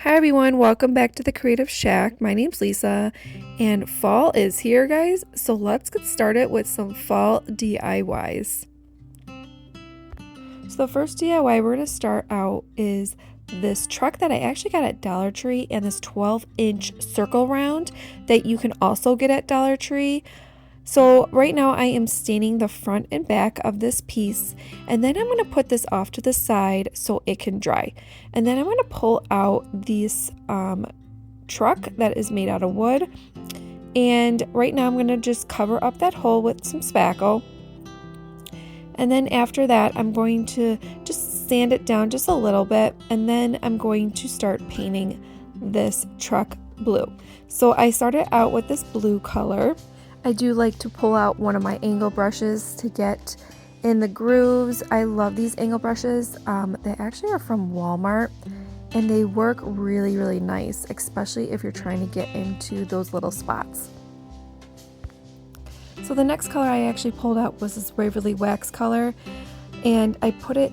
Hi everyone, welcome back to the Creative Shack. My name's Lisa and fall is here, guys. So let's get started with some fall DIYs. So the first DIY we're going to start out is this truck that I actually got at Dollar Tree and this 12-inch circle round that you can also get at Dollar Tree. So right now I am staining the front and back of this piece, and then I'm going to put this off to the side so it can dry. And then I'm going to pull out this truck that is made out of wood, and right now I'm going to just cover up that hole with some spackle. And then after that I'm going to just sand it down just a little bit, and then I'm going to start painting this truck blue. So I started out with this blue color. I do like to pull out one of my angle brushes to get in the grooves. I love these angle brushes. They actually are from Walmart and they work really nice, especially if you're trying to get into those little spots. So the next color I actually pulled out was this Waverly Wax color, and I put it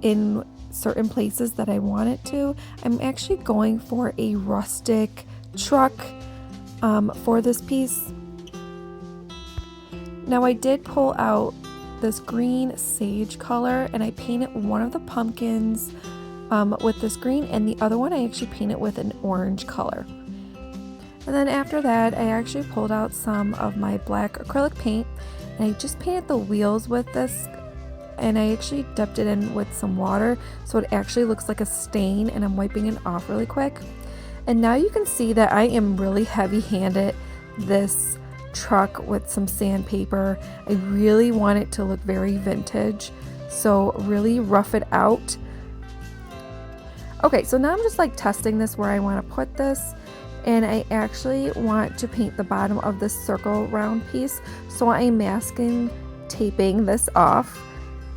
in certain places that I want it to. I'm actually going for a rustic truck for this piece. Now I did pull out this green sage color and I painted one of the pumpkins with this green, and the other one I actually painted with an orange color. And then after that I actually pulled out some of my black acrylic paint and I just painted the wheels with this, and I actually dipped it in with some water so it actually looks like a stain, and I'm wiping it off really quick. And now you can see that I am really heavy-handed this truck with some sandpaper. I really want it to look very vintage, so really rough it out. Okay, so now I'm just like testing this where I want to put this, and I actually want to paint the bottom of this circle round piece, so I'm masking taping this off.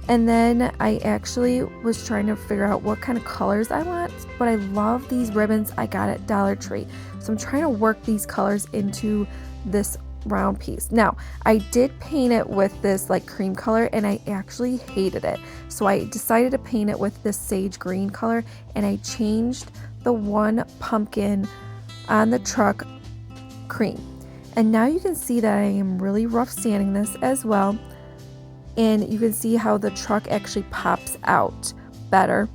And then I actually was trying to figure out what kind of colors I want, but I love these ribbons I got at Dollar Tree, so I'm trying to work these colors into this round piece. Now I did paint it with this like cream color and I actually hated it, so I decided to paint it with this sage green color, and I changed the one pumpkin on the truck cream. And now you can see that I am really rough sanding this as well, and you can see how the truck actually pops out better.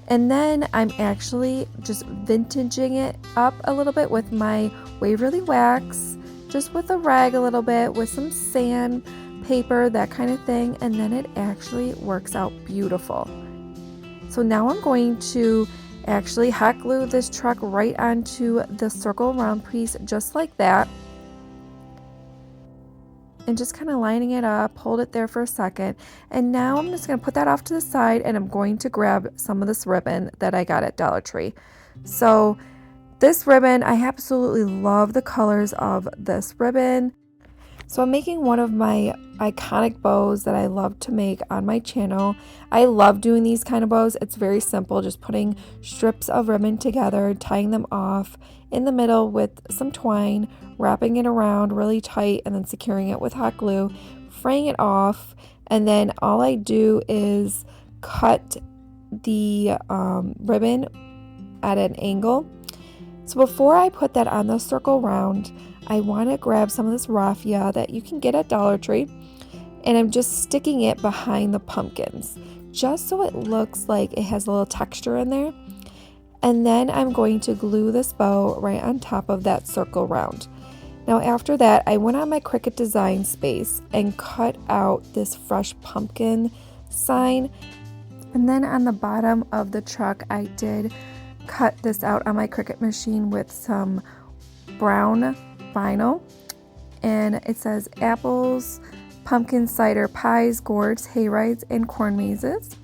And then I'm actually just vintaging it up a little bit with my Waverly Wax, just with a rag a little bit, with some sandpaper, that kind of thing, and then it actually works out beautiful. So now I'm going to actually hot glue this truck right onto the circle round piece just like that, and just kind of lining it up, hold it there for a second, and now I'm just going to put that off to the side, and I'm going to grab some of this ribbon that I got at Dollar Tree. So this ribbon, I absolutely love the colors of this ribbon. So I'm making one of my iconic bows that I love to make on my channel. I love doing these kind of bows. It's very simple, just putting strips of ribbon together, tying them off in the middle with some twine, wrapping it around really tight, and then securing it with hot glue, fraying it off, and then all I do is cut the ribbon at an angle. So before I put that on the circle round, I want to grab some of this raffia that you can get at Dollar Tree, and I'm just sticking it behind the pumpkins just so it looks like it has a little texture in there. And then I'm going to glue this bow right on top of that circle round. Now after that, I went on my Cricut Design space and cut out this fresh pumpkin sign, and then on the bottom of the truck I did cut this out on my Cricut machine with some brown vinyl, and it says apples, pumpkin cider pies, gourds, hay rides, and corn mazes.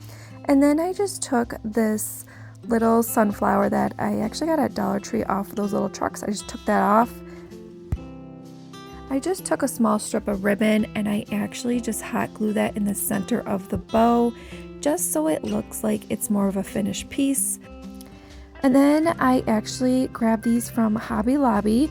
And then I just took this little sunflower that I actually got at Dollar Tree off those little trucks. I just took that off. I just took a small strip of ribbon and I actually just hot glue that in the center of the bow just so it looks like it's more of a finished piece. And then I actually grabbed these from Hobby Lobby.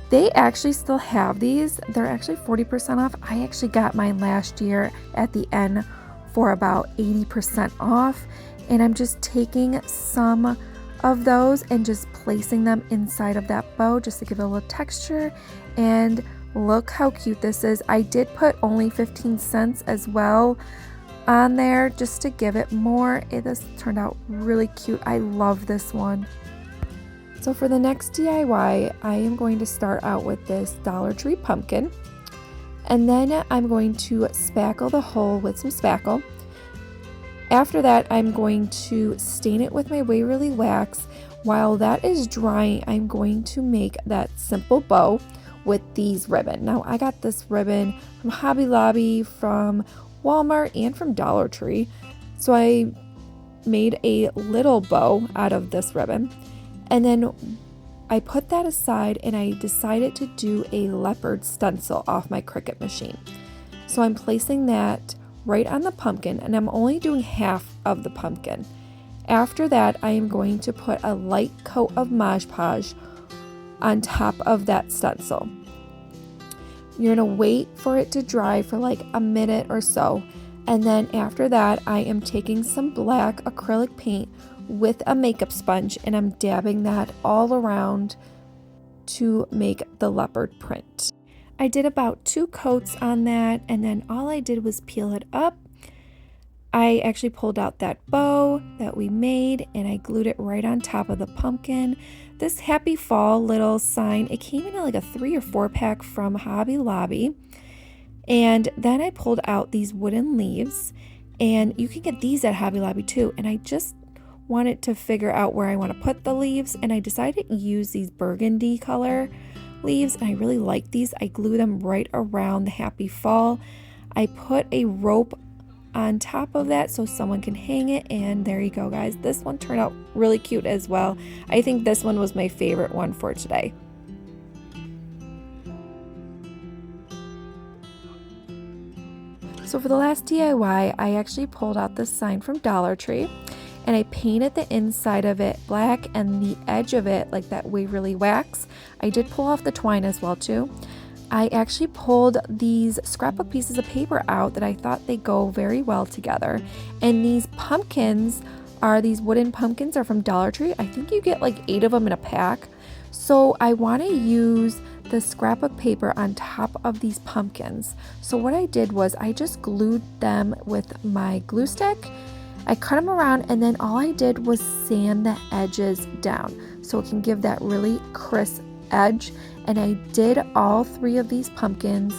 They actually still have these. They're actually 40% off. I actually got mine last year at the end for about 80% off. And I'm just taking some of those and just placing them inside of that bow just to give it a little texture. And look how cute this is. I did put only 15 cents as well on there just to give it more. This turned out really cute. I love this one. So for the next DIY, I am going to start out with this Dollar Tree pumpkin. And then I'm going to spackle the hole with some spackle. After that, I'm going to stain it with my Waverly wax. While that is drying, I'm going to make that simple bow with these ribbon. Now, I got this ribbon from Hobby Lobby, from Walmart, and from Dollar Tree. So I made a little bow out of this ribbon. And then I put that aside and I decided to do a leopard stencil off my Cricut machine. So I'm placing that right on the pumpkin, and I'm only doing half of the pumpkin. After that, I am going to put a light coat of Mod Podge on top of that stencil. You're going to wait for it to dry for like a minute or so, and then after that, I am taking some black acrylic paint with a makeup sponge and I'm dabbing that all around to make the leopard print. I did about 2 coats on that, and then all I did was peel it up. I actually pulled out that bow that we made and I glued it right on top of the pumpkin. This Happy Fall little sign, it came in like a 3 or 4 pack from Hobby Lobby. And then I pulled out these wooden leaves, and you can get these at Hobby Lobby too. And I just wanted to figure out where I want to put the leaves, and I decided to use these burgundy color leaves, and I really like these. I glue them right around the Happy Fall. I put a rope on top of that so someone can hang it, and there you go, guys. This one turned out really cute as well. I think this one was my favorite one for today. So for the last DIY, I actually pulled out this sign from Dollar Tree and I painted the inside of it black and the edge of it like that Waverly wax. I did pull off the twine as well too. I actually pulled these scrapbook pieces of paper out that I thought they go very well together. And these pumpkins these wooden pumpkins are from Dollar Tree. I think you get like 8 of them in a pack. So I want to use the scrapbook paper on top of these pumpkins. So what I did was I just glued them with my glue stick. I cut them around, and then all I did was sand the edges down so it can give that really crisp edge. And I did all 3 of these pumpkins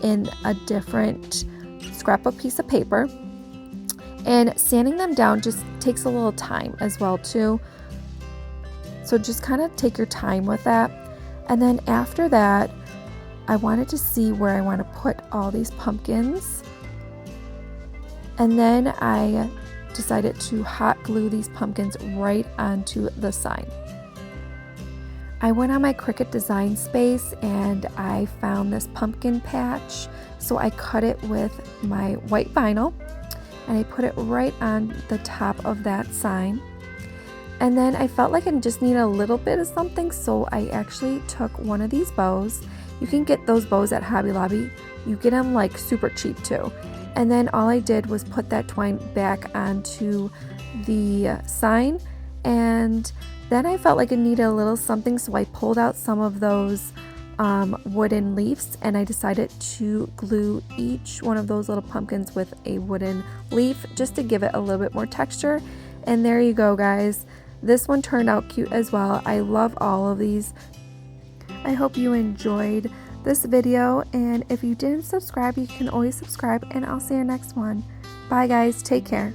in a different scrapbook piece of paper. And sanding them down just takes a little time as well too. So just kind of take your time with that. And then after that, I wanted to see where I want to put all these pumpkins. And then I decided to hot glue these pumpkins right onto the sign. I went on my Cricut Design space and I found this pumpkin patch. So I cut it with my white vinyl and I put it right on the top of that sign. And then I felt like I just needed a little bit of something, so I actually took one of these bows. You can get those bows at Hobby Lobby. You get them like super cheap too. And then all I did was put that twine back onto the sign, and then I felt like it needed a little something, so I pulled out some of those wooden leaves, and I decided to glue each one of those little pumpkins with a wooden leaf just to give it a little bit more texture. And there you go, guys. This one turned out cute as well. I love all of these. I hope you enjoyed this video, and if you didn't subscribe, you can always subscribe, and I'll see you next one. Bye guys, take care.